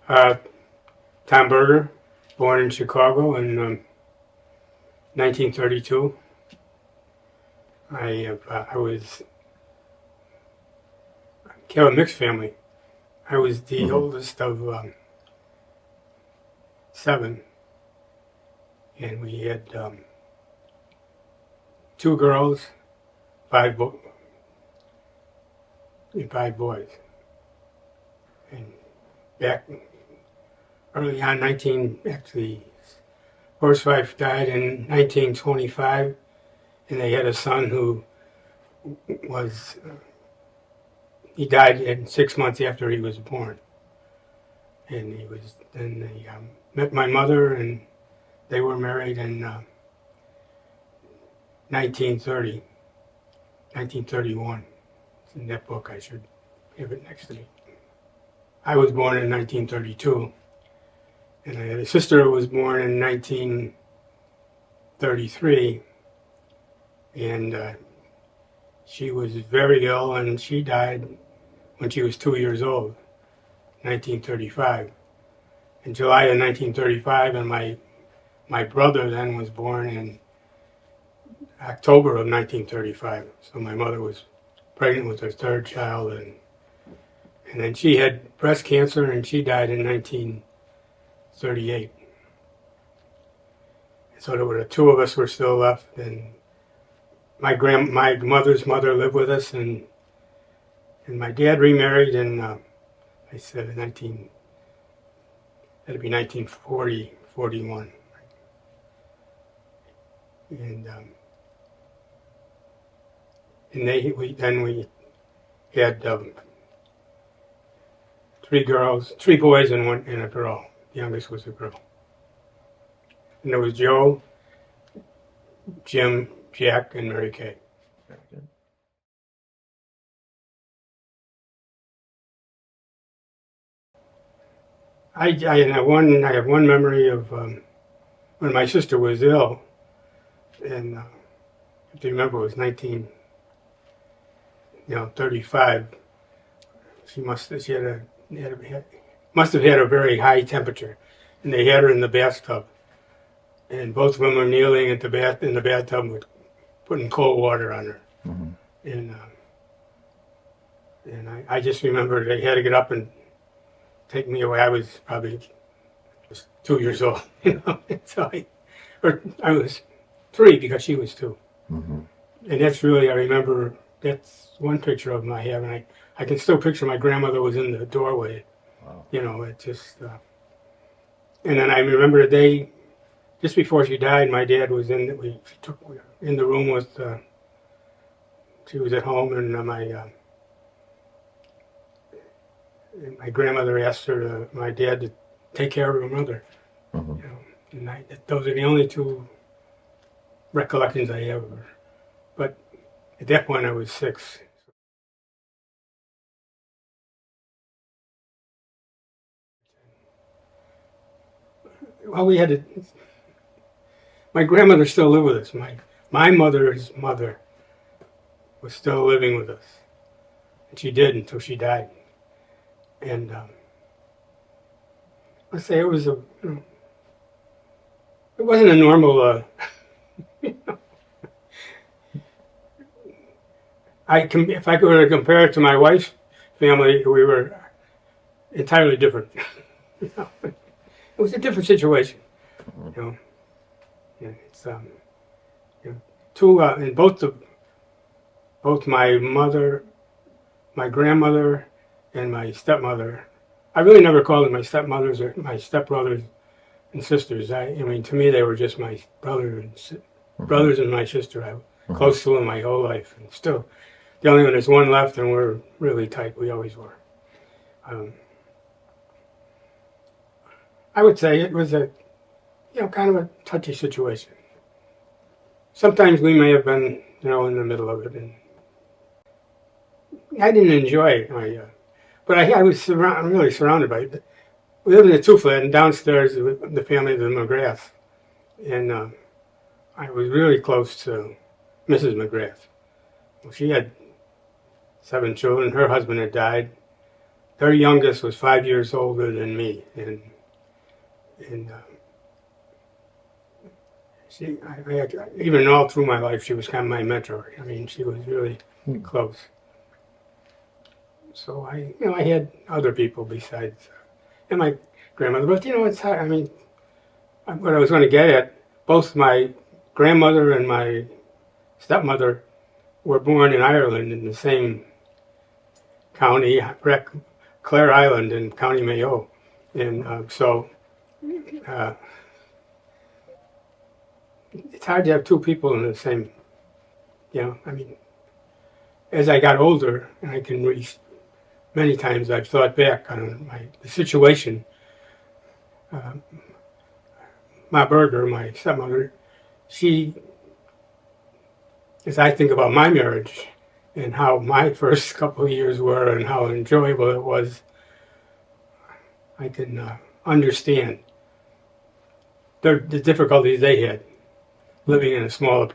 Uh, Tom Berger, born in Chicago in 1932. I was a mixed family. I was the oldest of 7, and we had 2 girls, 5 and 5 boys. And back early on, first wife died in 1925, and they had a son who he died in 6 months after he was born. And they met my mother, and they were married in 1931. It's in that book. I should have it next to me. I was born in 1932, and I had a sister who was born in 1933, and she was very ill, and she died when she was 2 years old, 1935. In July of 1935, and my brother then was born in October of 1935. So my mother was pregnant with her 3rd child, and then she had breast cancer, and she died in 1938. So there were the 2 of us were still left, and my mother's mother lived with us, and my dad remarried in I said that'd be 1940, 41. And we had 3 boys and a girl. The youngest was a girl. And there was Joe, Jim, Jack, and Mary Kay. Very good. I have one memory of when my sister was ill, and if you remember, it was 1935. She must have had a very high temperature, and they had her in the bathtub, and both of them were kneeling in the bathtub with putting cold water on her, and I just remember they had to get up and take me away. I was probably just 2 years old, so I was 3 because she was 2. And that's really, I remember, that's one picture of my hair, and I can still picture my grandmother was in the doorway. Wow. It just, and then I remember the day, just before she died, my dad was in the room with, she was at home, and my grandmother asked my dad to take care of her mother. And those are the only 2 recollections I have of her. But at that point, I was 6. Well, my grandmother still lived with us. My mother's mother was still living with us, and she did until she died. And let's say it wasn't a normal. If I were to compare it to my wife's family, we were entirely different. It was a different situation. It's and both my mother, my grandmother, and my stepmother. I really never called them my stepmothers or my stepbrothers and sisters. I mean, to me, they were just my brothers and my sister. I was close to them my whole life, and still, the only one there's one left, and we're really tight. We always were. I would say it was a, kind of a touchy situation. Sometimes we may have been, in the middle of it, and I didn't enjoy it. But I was really surrounded by it. We lived in a 2-flat, and downstairs the family of the McGrath, and I was really close to Mrs. McGrath. Well, she had 7 children. Her husband had died, their youngest was 5 years older than me, and even all through my life, she was kind of my mentor. I mean, she was really close. So I had other people besides, and my grandmother. But it's hard. I mean, what I was going to get at, both my grandmother and my stepmother were born in Ireland in the same county, Clare Island in County Mayo, and so. It's hard to have two people in the same, I mean, as I got older, and I can many times I've thought back on the situation. Ma Berger, my stepmother, she, as I think about my marriage and how my first couple of years were and how enjoyable it was, I can understand the difficulties they had. Living in a small,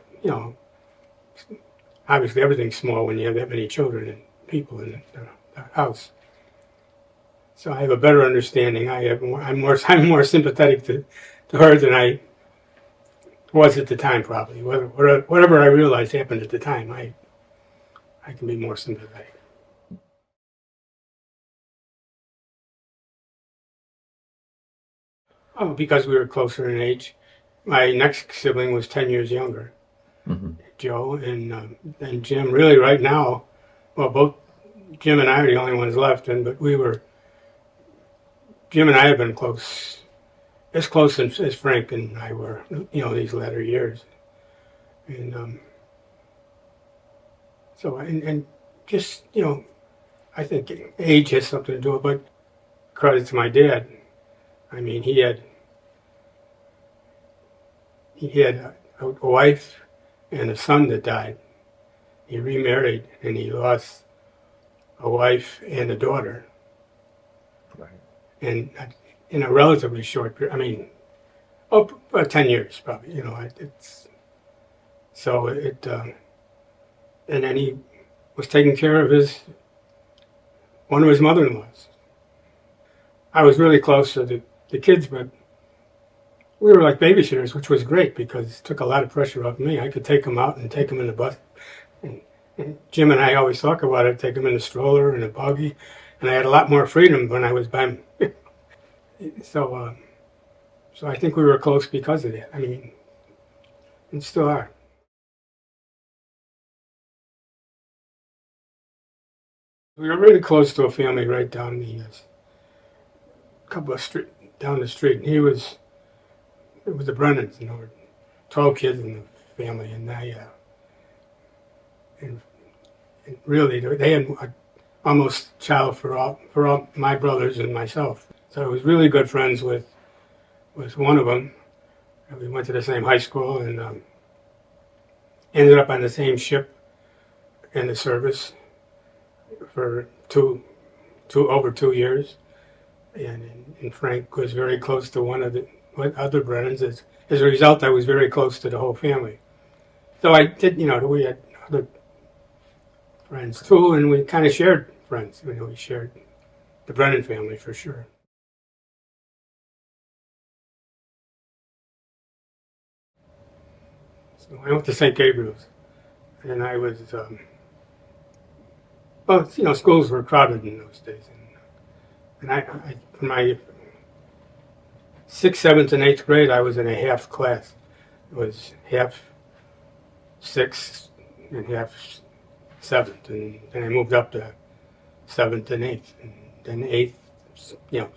obviously everything's small when you have that many children and people in the house. So I have a better understanding. I'm more sympathetic to her than I was at the time, probably. Whatever I realized happened at the time, I can be more sympathetic. Oh, because we were closer in age. My next sibling was 10 years younger, Joe, and Jim. Really, right now, well, both Jim and I are the only ones left, but Jim and I have been close, as close as Frank and I were, these latter years. And so, and just, I think age has something to do with it, but credit to my dad. I mean, he had a wife and a son that died. He remarried and he lost a wife and a daughter. Right. And in a relatively short period, I mean, about 10 years probably, and then he was taking care of one of his mother-in-laws. I was really close to the kids, but we were like babysitters, which was great because it took a lot of pressure off me. I could take them out and take them in the bus. And Jim and I always talk about it, take them in the stroller and a buggy. And I had a lot more freedom when I was by him. So I think we were close because of that. I mean, and still are. We were really close to a family right down couple of down the street. And it was the Brennans, 12 kids in the family, and and really they had almost child for all my brothers and myself. So I was really good friends with one of them. And we went to the same high school and ended up on the same ship in the service for over 2 years. And Frank was very close to one of the other Brennans. As a result, I was very close to the whole family. So I did, we had other friends too, and we kind of shared friends. We shared the Brennan family for sure. So I went to St. Gabriel's, and I was, schools were crowded in those days. And I for my 6th, 7th, and 8th grade, I was in a half class. It was half 6th and half 7th, and then I moved up to 7th and 8th, and then 8th, 7th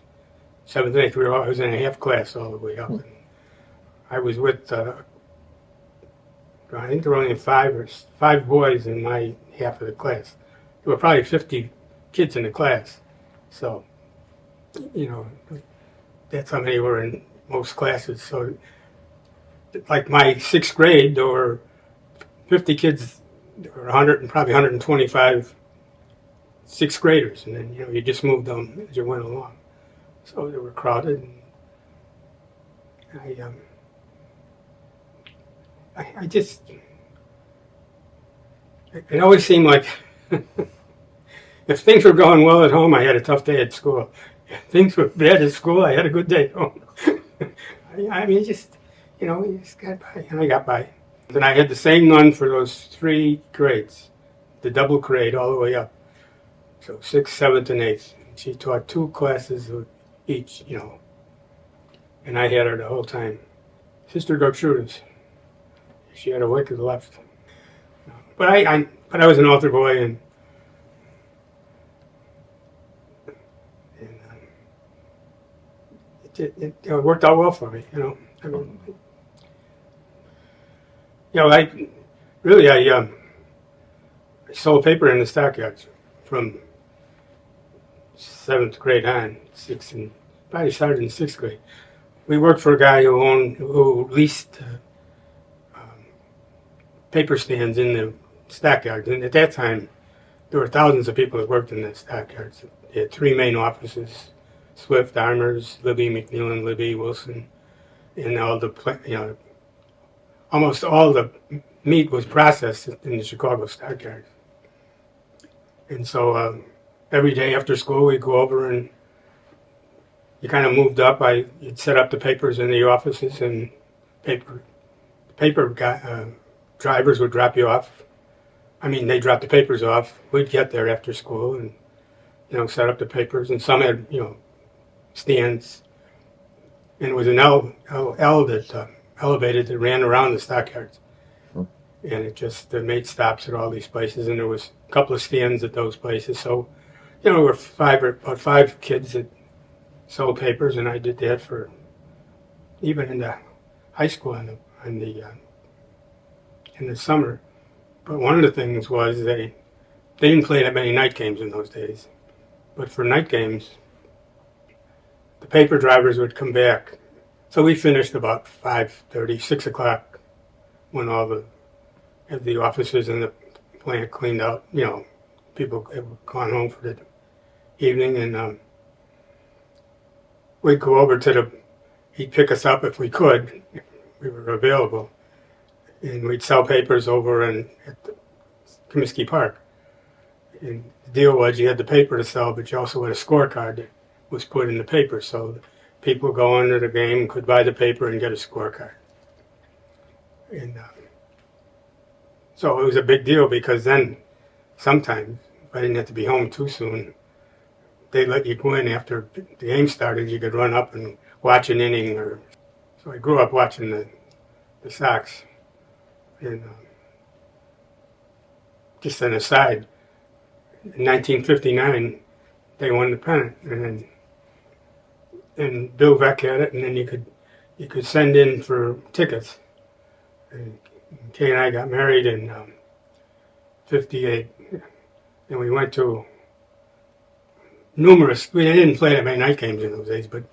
and 8th, I was in a half class all the way up. And I was with, I think there were only five boys in my half of the class. There were probably 50 kids in the class, so, that's how many were in most classes. So, like my 6th grade, there were 50 kids, there were 100 and probably 125 6th graders, and then you just moved them as you went along. So they were crowded. And I just, it always seemed like If things were going well at home, I had a tough day at school. If things were bad at school, I had a good day at home. I mean, you just got by, and I got by. And I had the same nun for those 3 grades, the double grade all the way up. So 6th, 7th, and 8th. She taught 2 classes of each, and I had her the whole time. Sister Gertrudis. She had a wicked left. But I was an altar boy, and it worked out well for me, I mean, I sold paper in the stockyards from 7th grade on, 6th, and probably started in 6th grade. We worked for a guy who leased paper stands in the stockyards, and at that time there were thousands of people that worked in the stockyards. They had 3 main offices: Swift, Armours, Libby, McNeilin, Libby, Wilson, and almost all the meat was processed in the Chicago stockyards. And so every day after school we'd go over, and you kind of moved up. You'd set up the papers in the offices, and paper drivers would drop you off. I mean, they dropped the papers off. We'd get there after school and, set up the papers. And some had, stands. And it was an L that elevated that ran around the stockyards. And it just made stops at all these places. And there was a couple of stands at those places. So, there were about 5 kids that sold papers, and I did that for even in the high school in the summer. But one of the things was they didn't play that many night games in those days. But for night games, the paper drivers would come back. So we finished about 5:30, 6 o'clock, when all the offices in the plant cleaned out. People had gone home for the evening, and we'd go over he'd pick us up if we could, if we were available. And we'd sell papers over at Comiskey Park. And the deal was you had the paper to sell, but you also had a scorecard that was put in the paper. So people going to the game could buy the paper and get a scorecard. And so it was a big deal, because then sometimes, if I didn't have to be home too soon, they let you go in after the game started. You could run up and watch an inning. So I grew up watching the Sox. And just an aside, in 1959, they won the pennant, and Bill Veck had it, and then you could send in for tickets. And Kay and I got married in 58, and we went to numerous. We didn't play that many night games in those days, but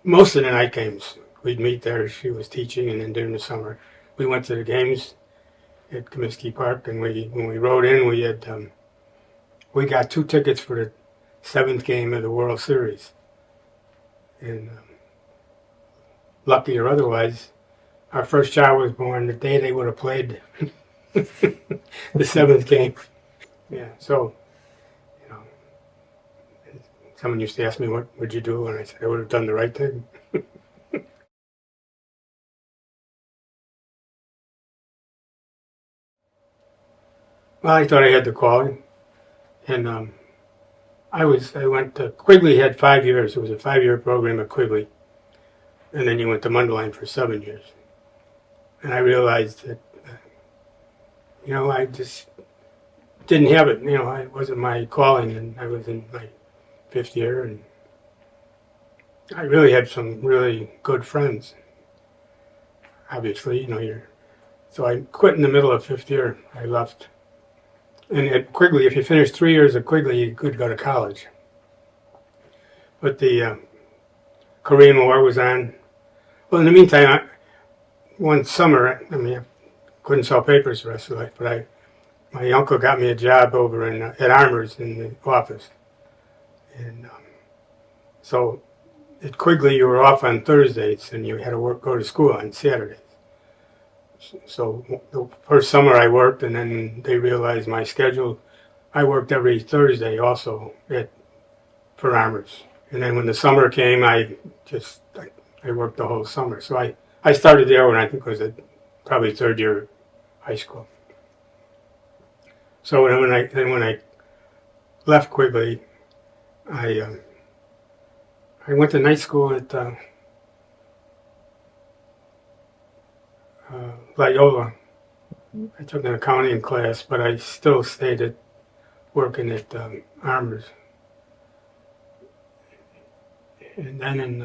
most of the night games we'd meet there. She was teaching, and then during the summer we went to the games at Comiskey Park, and when we rode in, we got 2 tickets for the 7th game of the World Series. And lucky or otherwise, our first child was born the day they would have played the 7th game. Yeah, so, someone used to ask me, what would you do? And I said, I would have done the right thing. Well, I thought I had the quality, and I went to Quigley. Had 5 years. It was a 5-year program at Quigley, and then you went to Mundelein for 7 years. And I realized that, I just didn't have it. It wasn't my calling, and I was in my 5th year, and I really had some really good friends. Obviously, so I quit in the middle of 5th year. I left. And at Quigley, if you finished 3 years at Quigley, you could go to college. But the Korean War was on. Well, in the meantime, one summer, I couldn't sell papers the rest of life, but my uncle got me a job over at Armours in the office. And so at Quigley, you were off on Thursdays, and you had to go to school on Saturdays. So the first summer I worked, and then they realized my schedule. I worked every Thursday also for Armors. And then when the summer came, I worked the whole summer. So I started there when I think was probably third year of high school. So when I left Quigley, I went to night school at Loyola. I took an accounting class, but I still stayed working at Armors. And then in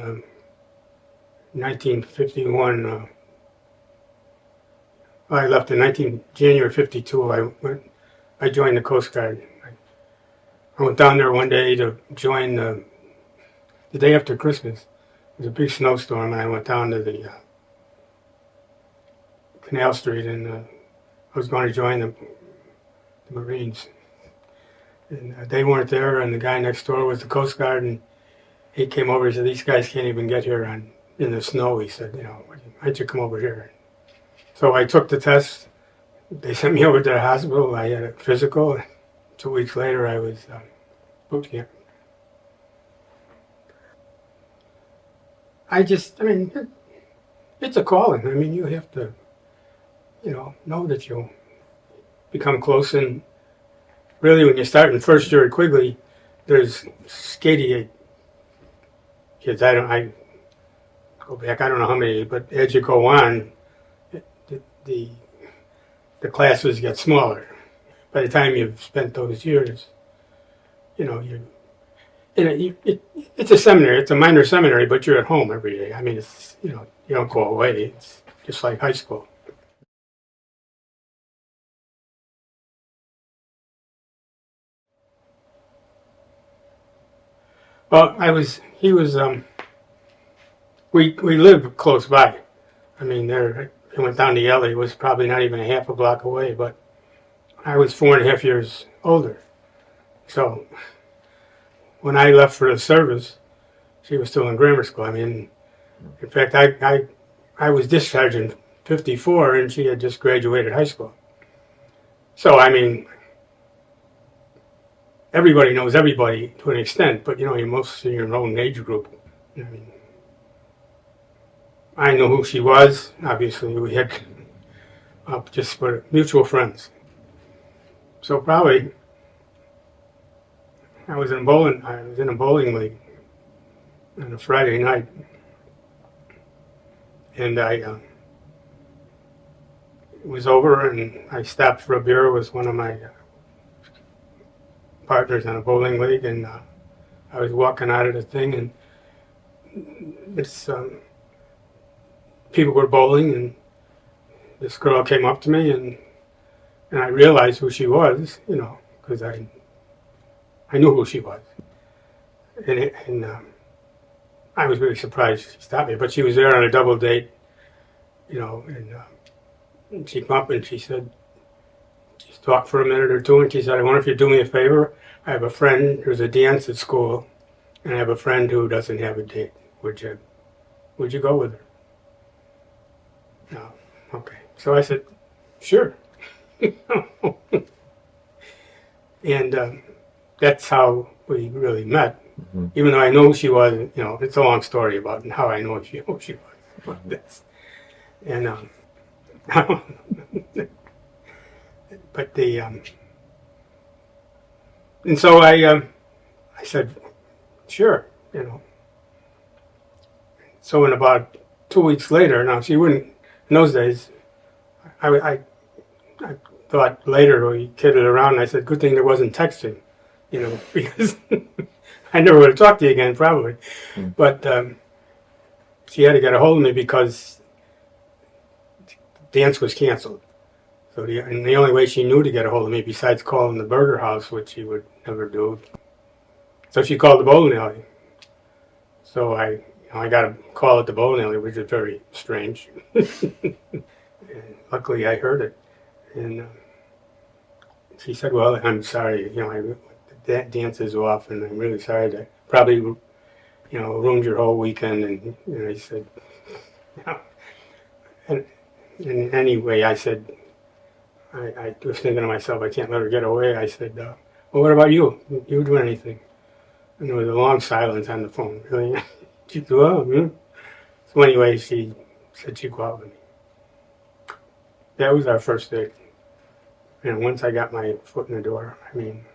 1951, I left in January 52. I joined the Coast Guard. I went down there one day to join the day after Christmas. It was a big snowstorm, and I went down to the Canal Street, and I was going to join the Marines. And they weren't there, and the guy next door was the Coast Guard, and he came over. He said, "These guys can't even get here in the snow." He said, "Why don't you come over here?" So I took the test. They sent me over to the hospital. I had a physical. 2 weeks later, I was boot camp. It's a calling. I mean, you have to, know that you'll become close. And really, when you start in first year at Quigley, there's 88 kids. I go back, I don't know how many, but as you go on, the classes get smaller. By the time you've spent those years, it's a seminary. It's a minor seminary, but you're at home every day. I mean, it's you don't go away. It's just like high school. Well, we lived close by. I mean, I went down to Yale. It was probably not even a half a block away, but I was 4.5 years older. So when I left for the service, she was still in grammar school. I mean, in fact, I was discharged in 54, and she had just graduated high school. So, I mean, everybody knows everybody to an extent, but you're mostly in your own age group. I mean, I know who she was. Obviously, we had just for mutual friends. So probably I was in a bowling league on a Friday night, and it was over, and I stopped for a beer with one of my partners on a bowling league, and I was walking out of the thing, and people were bowling, and this girl came up to me, and I realized who she was, because I knew who she was, and I was really surprised she stopped me. But she was there on a double date, and she came up and she said, just talked for a minute or two, and she said, "I wonder if you'd do me a favor. I have a friend who's a dance at school, and I have a friend who doesn't have a date. Would you go with her?" No, okay. So I said, "Sure." And that's how we really met. Mm-hmm. Even though I know who she was, it's a long story about how I know who she was. That's, and but and so I said, "Sure," So in about 2 weeks later, now she wouldn't. In those days, I thought later we kidded around, and I said, "Good thing there wasn't texting," because I never would have talked to you again, probably. Mm. But she had to get a hold of me because dance was canceled. So the only way she knew to get a hold of me, besides calling the Berger house, which she would never do, so she called the bowling alley. So I got a call at the bowling alley, which is very strange. And luckily, I heard it, and she said, "Well, I'm sorry, that dance is off, and I'm really sorry that probably, ruined your whole weekend." And I said, and anyway, I said, I was thinking to myself, I can't let her get away. I said, well, what about you? You do anything? And there was a long silence on the phone. Really? She said, well, So anyway, she said she'd go out with me. That was our first date. And once I got my foot in the door, I mean,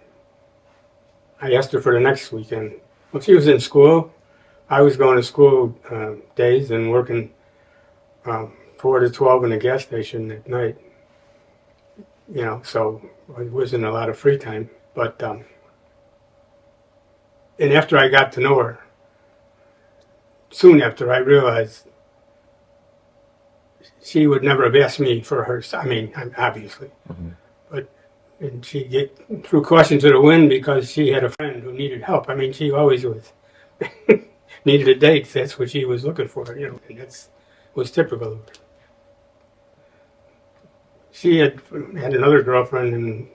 I asked her for the next weekend. Well, she was in school. I was going to school days and working 4 to 12 in the gas station at night. So it wasn't a lot of free time. But and after I got to know her, soon after I realized she would never have asked me for her. I mean, obviously, but and she threw caution to the wind because she had a friend who needed help. I mean, she always was needed a date. That's what she was looking for, and that was typical of her. She had another girlfriend, and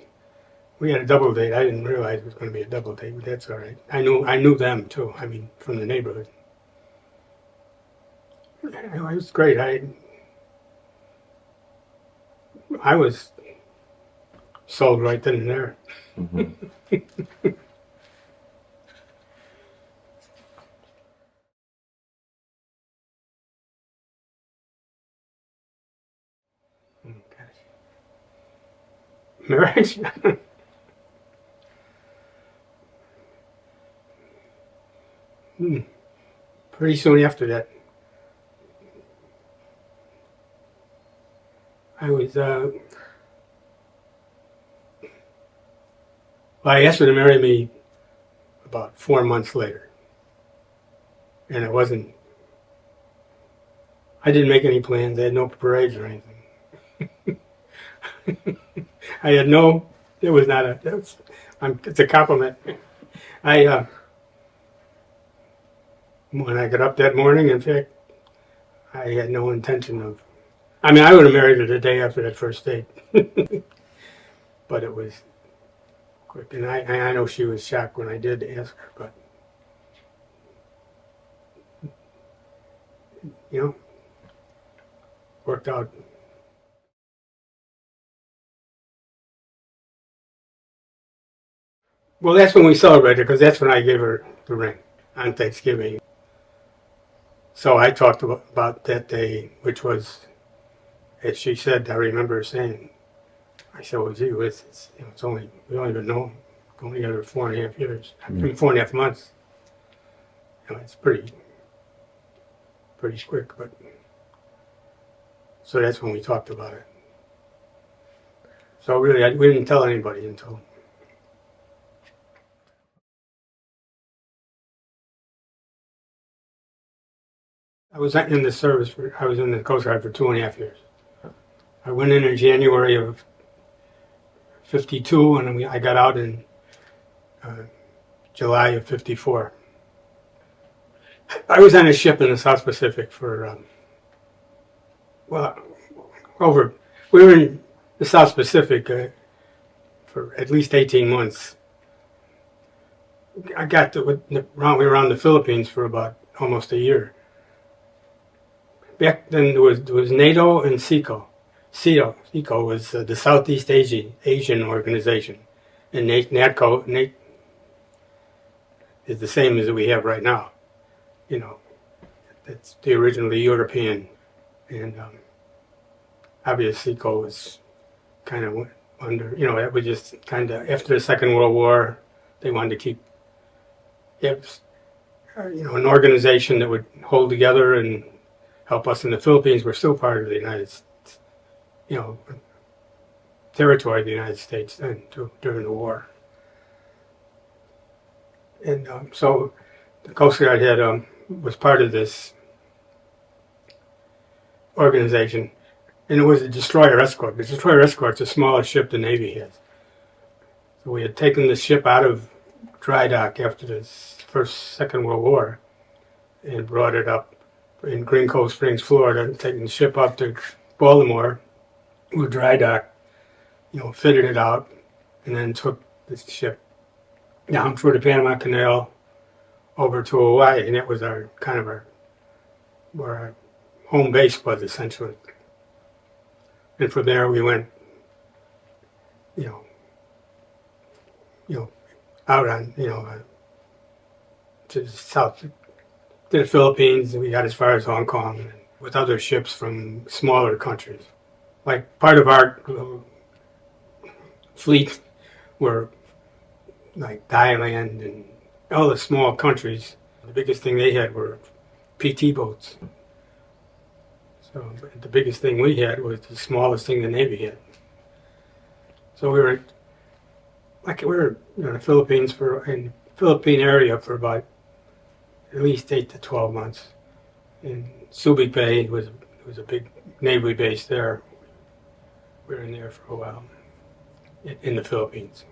we had a double date. I didn't realize it was going to be a double date, but that's all right. I knew them too. I mean, from the neighborhood. It was great. I was sold right then and there. Marriage? Pretty soon after that, I was, I asked her to marry me about 4 months later. And it wasn't, I didn't make any plans. I had no parades or anything. I had no, it was not it's a compliment. When I got up that morning, in fact, I had no intention of, I mean, I would have married her the day after that first date. But it was quick. And I know she was shocked when I did ask her, but, worked out. Well, that's when we celebrated, because that's when I gave her the ring, on Thanksgiving. So I talked about that day, which was, as she said, I remember her saying, I said, well, gee, it's only, we only been known, going together 4.5 years, I mean, 4.5 months. It's pretty quick, but, so that's when we talked about it. So really, we didn't tell anybody until. I was in the service, I was in the Coast Guard for 2.5 years. I went in January of 52, and I got out in July of 54. I was on a ship in the South Pacific for, we were in the South Pacific for at least 18 months. I got we were around the Philippines for about almost a year. Back then there was NATO and SECO. SECO was the Southeast Asian organization, and NATO is the same as we have right now. It's the originally European, and obviously SECO was kind of under. It was just kind of after the Second World War, they wanted to keep. An organization that would hold together and help us in the Philippines. We're still part of the United States, territory of the United States then, during the war. And so the Coast Guard was part of this organization, and it was a destroyer escort. The destroyer escort's the smallest ship the Navy has. So we had taken the ship out of dry dock after the Second World War and brought it up in Green Cove Springs, Florida, taking the ship up to Baltimore with dry dock, fitted it out, and then took the ship down through the Panama Canal over to Hawaii, and that was where our home base was, essentially. And from there we went, out on, to the south, to the Philippines. We got as far as Hong Kong, and with other ships from smaller countries. Like part of our fleet were like Thailand and all the small countries. The biggest thing they had were PT boats. So the biggest thing we had was the smallest thing the Navy had. So we were in the Philippines in the Philippine area for about at least 8 to 12 months. In Subic Bay was a big Navy base there. We were in there for a while in the Philippines.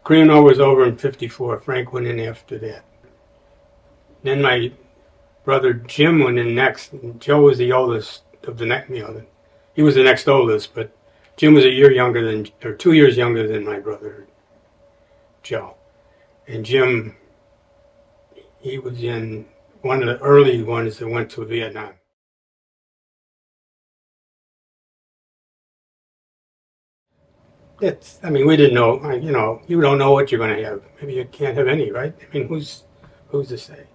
Korean War was over in '54. Frank went in after that. Then my brother Jim went in next. And Joe was the oldest of the next. He was the next oldest, but Jim was 2 years younger than my brother Joe. And Jim, he was in one of the early ones that went to Vietnam. We didn't know. You don't know what you're going to have. Maybe you can't have any, right? Who's to say?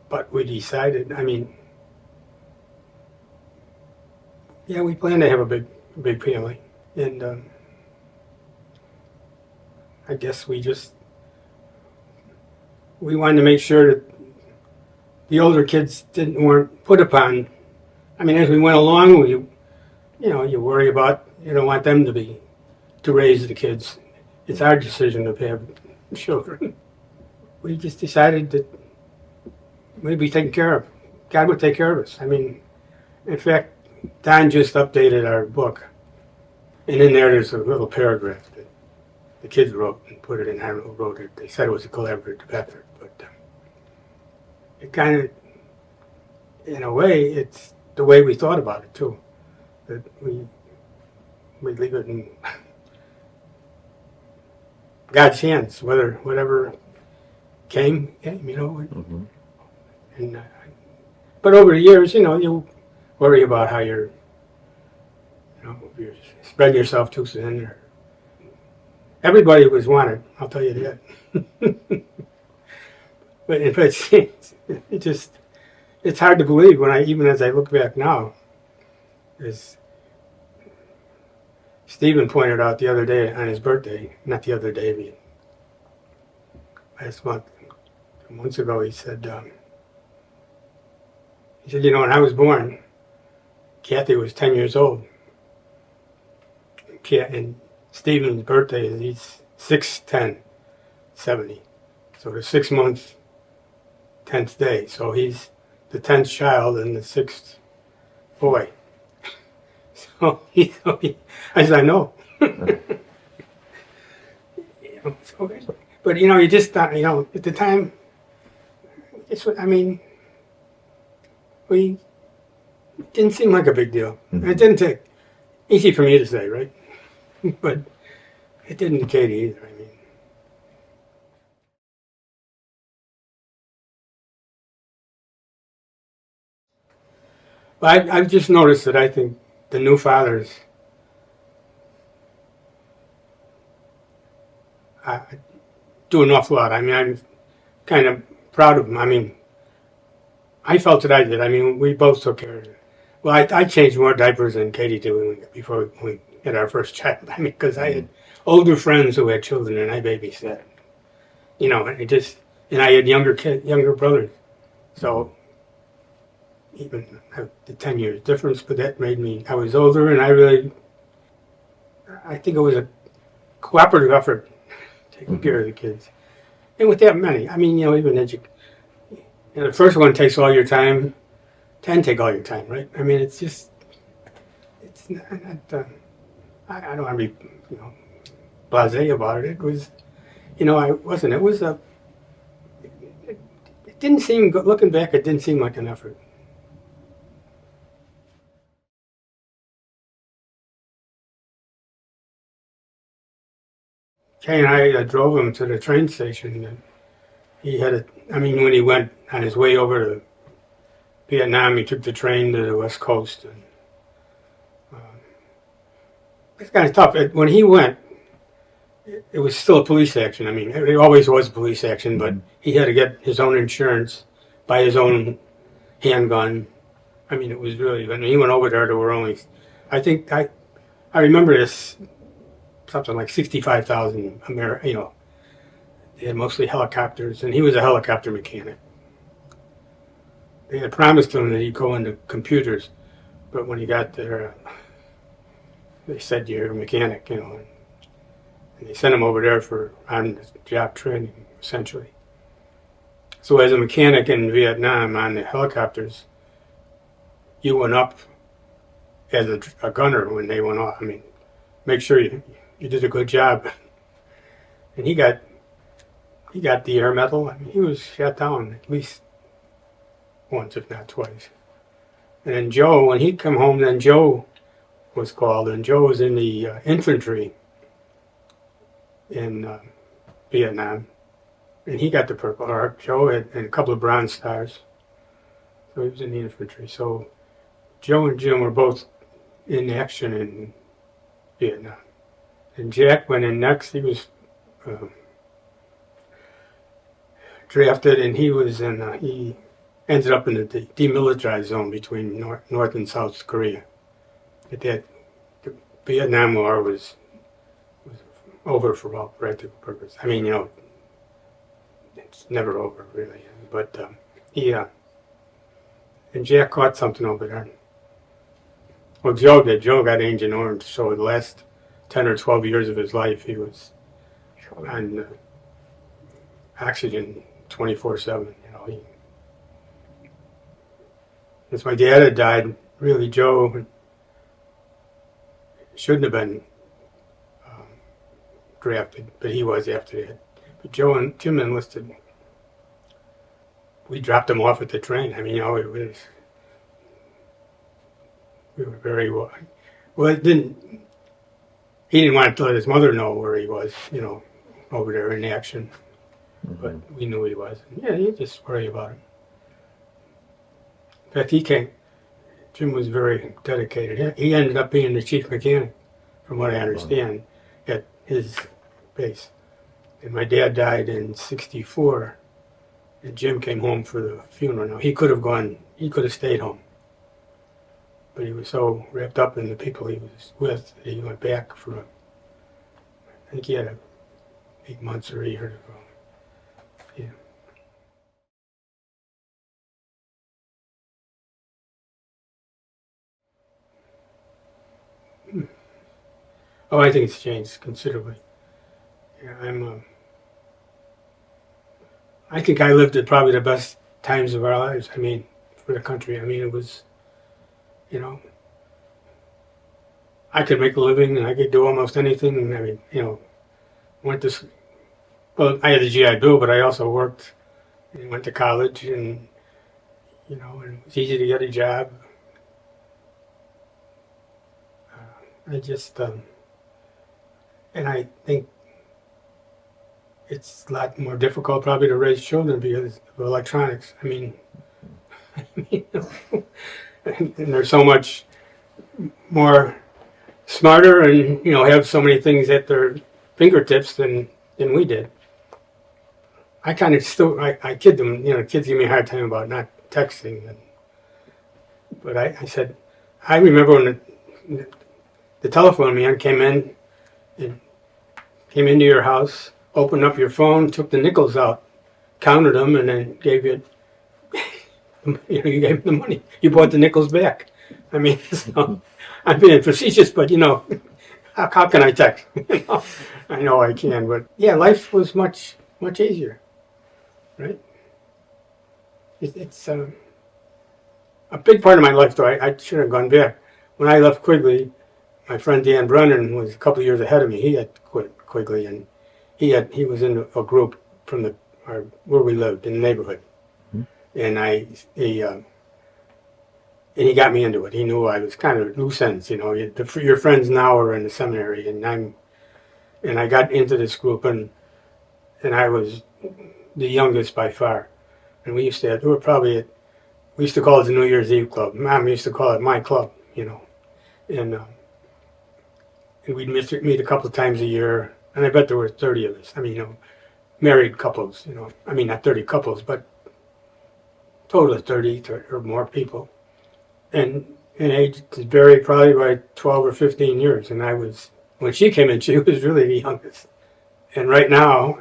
But we decided. We planned to have a big family, and I guess we wanted to make sure that the older kids weren't put upon. As we went along, you worry about. You don't want them to raise the kids. It's our decision to have children. We just decided that we'd be taken care of. God would take care of us. In fact, Don just updated our book, and in there's a little paragraph that the kids wrote and put it in. I don't know who wrote it. They said it was a collaborative effort, but it kind of, in a way, it's the way we thought about it too. That we leave it in God's hands, whatever came. Mm-hmm. And but over the years, you worry about how you're spreading yourself too thin. Everybody was wanted, I'll tell you that. But it's hard to believe even as I look back now. Stephen pointed out the other day on his birthday, not the other day, last month, months ago, he said, when I was born, Kathy was 10 years old. And Stephen's birthday is he's 6/10/70. So the 6-month, 10th day. So he's the 10th child and the 6th boy. So I said, I know. But you just thought, at the time, it didn't seem like a big deal. Mm-hmm. It didn't take, easy for me to say, right? But it didn't to Katie either. But I've just noticed that I think the new fathers do an awful lot. I'm kind of proud of them. I felt that I did. We both took care of it. Well, I changed more diapers than Katie did before we had our first child. Because I had older friends who had children and I babysat. And I had younger brothers. So even the 10 years difference, but that made me, I was older and I think it was a cooperative effort taking care of the kids. And with that many, even the first one takes all your time, 10 take all your time, right? It's not, I don't want to be, blasé about it. It was, it didn't seem, looking back, it didn't seem like an effort. Kay and I drove him to the train station. And he had when he went on his way over to Vietnam, he took the train to the West Coast. And it's kind of tough. When he went, it was still a police action. I mean, it always was a police action, but he had to get his own insurance, buy his own handgun. I mean, it was really, when he went over there, there were only, I think, I remember this, something like 65,000 they had mostly helicopters, and he was a helicopter mechanic. They had promised him that he'd go into computers, but when he got there, they said, you're a mechanic, and they sent him over there for on-the-job training, essentially. So as a mechanic in Vietnam on the helicopters, you went up as a gunner when they went off. I mean, make sure you did a good job. And he got the air medal. I mean, he was shot down at least once, if not twice. And then Joe, when he come home, then Joe was called, and Joe was in the infantry in Vietnam, and he got the Purple Heart. Joe had and a couple of Bronze Stars, so he was in the infantry. So Joe and Jim were both in action in Vietnam. And Jack went in next. He was drafted, and he was in. He ended up in the demilitarized zone between North and South Korea. The Vietnam War was over for all practical purposes. I mean, it's never over really. But and Jack caught something over there. Well, Joe did. Joe got Agent Orange. So the last 10 or 12 years of his life, he was on oxygen 24/7. Since my dad had died, really Joe shouldn't have been drafted, but he was after that. But Joe and Jim enlisted. We dropped him off at the train. I mean, we were very well. Well, he didn't want to let his mother know where he was, over there in action. Mm-hmm. But we knew he was. Yeah, you just worry about him. In fact, Jim was very dedicated. He ended up being the chief mechanic, from what I understand, at his base. And my dad died in '64, and Jim came home for the funeral. Now, he could have stayed home. But he was so wrapped up in the people he was with that he went back for, I think he had 8 months or a year to go. Yeah. Oh, I think it's changed considerably. Yeah, I think I lived at probably the best times of our lives. I mean, for the country. I mean, it was, I could make a living and I could do almost anything. I mean, I had a GI Bill, but I also worked and went to college, and and it was easy to get a job. I just, and I think it's a lot more difficult probably to raise children because of electronics. I mean, and they're so much more smarter and, have so many things at their fingertips than we did. I kind of still, I kid them, kids give me a hard time about not texting. But I said, I remember when the telephone man came into your house, opened up your phone, took the nickels out, counted them, and then gave you, you gave him the money. You bought the nickels back. I mean, I'm being facetious, but how can I text? I know I can, but yeah, life was much, much easier, right? It's a big part of my life, though. I should have gone back. When I left Quigley, my friend Dan Brennan was a couple of years ahead of me. He had quit Quigley, and he was in a group from where we lived in the neighborhood, and he got me into it. He knew I was kind of loose ends, your friends now are in the seminary, and I got into this group, and I was the youngest by far, and we used to call it the New Year's Eve Club. Mom used to call it my club, and we'd meet a couple of times a year. and I bet there were 30 of us. I mean, married couples, I mean, not 30 couples, but total of 30 or more people. And in age, it varied probably by 12 or 15 years. And when she came in, she was really the youngest. And right now,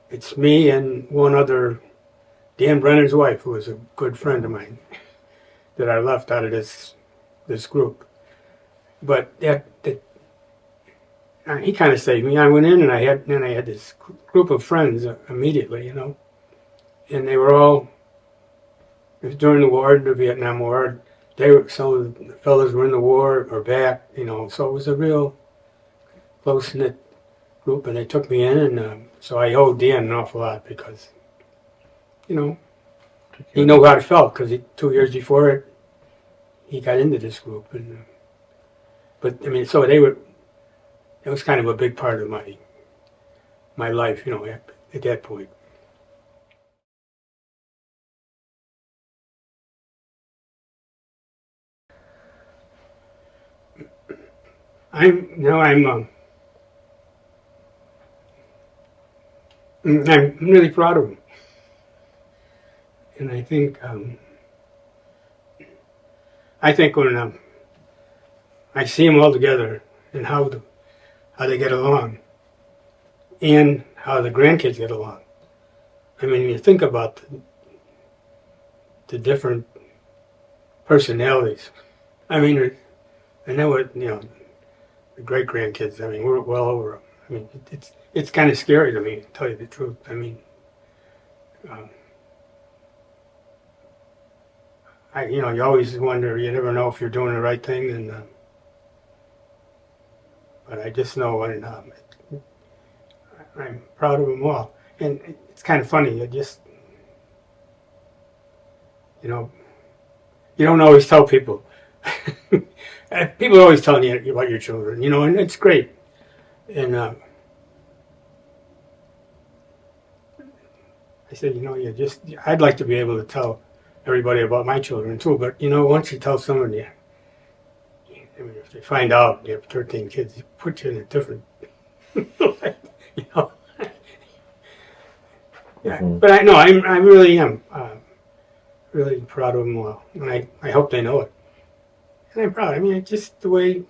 it's me and one other, Dan Brennan's wife, who was a good friend of mine, that I left out of this group. But he kind of saved me. I went in and I had this group of friends immediately, and they were all, it was during the war, the Vietnam War. Some of the fellas were in the war or back, so it was a real close-knit group, and they took me in, and so I owe Dan an awful lot because, he knew how it felt, because 2 years before it, he got into this group, and but I mean, so it was kind of a big part of my life, at that point. I'm really proud of him, and I think when I see them all together and how they get along, and how the grandkids get along. I mean, you think about the different personalities. I mean, I know what the great grandkids. I mean, we're well over them. I mean, it's kind of scary to me, to tell you the truth. I mean, you always wonder. You never know if you're doing the right thing, and but I just know, and I'm proud of them all. And it's kind of funny. You don't always tell people. People are always telling you about your children, and it's great. And I said, I'd like to be able to tell everybody about my children too, but once you tell somebody, I mean, if they find out you have 13 kids, it puts you in a different life, Yeah, Mhm. but I really am really proud of them all, and I hope they know it. And I'm proud. I mean, just the way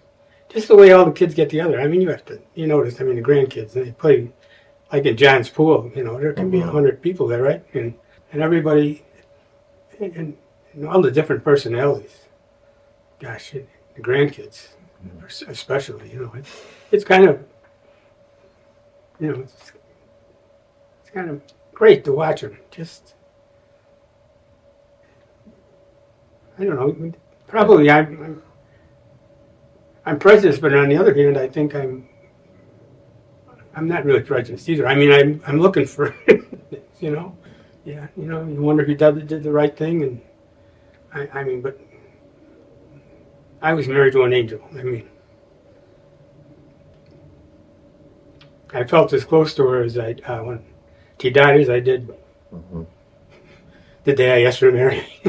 all the kids get together. I mean, you notice. I mean, the grandkids, they play like in John's pool. There can be 100 people there, right? And everybody, and all the different personalities. Gosh, the grandkids, especially. It's kind of, it's kind of great to watch them. Just, I don't know. Probably I'm prejudiced, but on the other hand, I think I'm not really prejudiced either. I mean, I'm looking for, Yeah, you wonder if you did the right thing, and I mean, but I was married to an angel. I mean, I felt as close to her as when she died as I did Mhm. the day I asked her to marry me.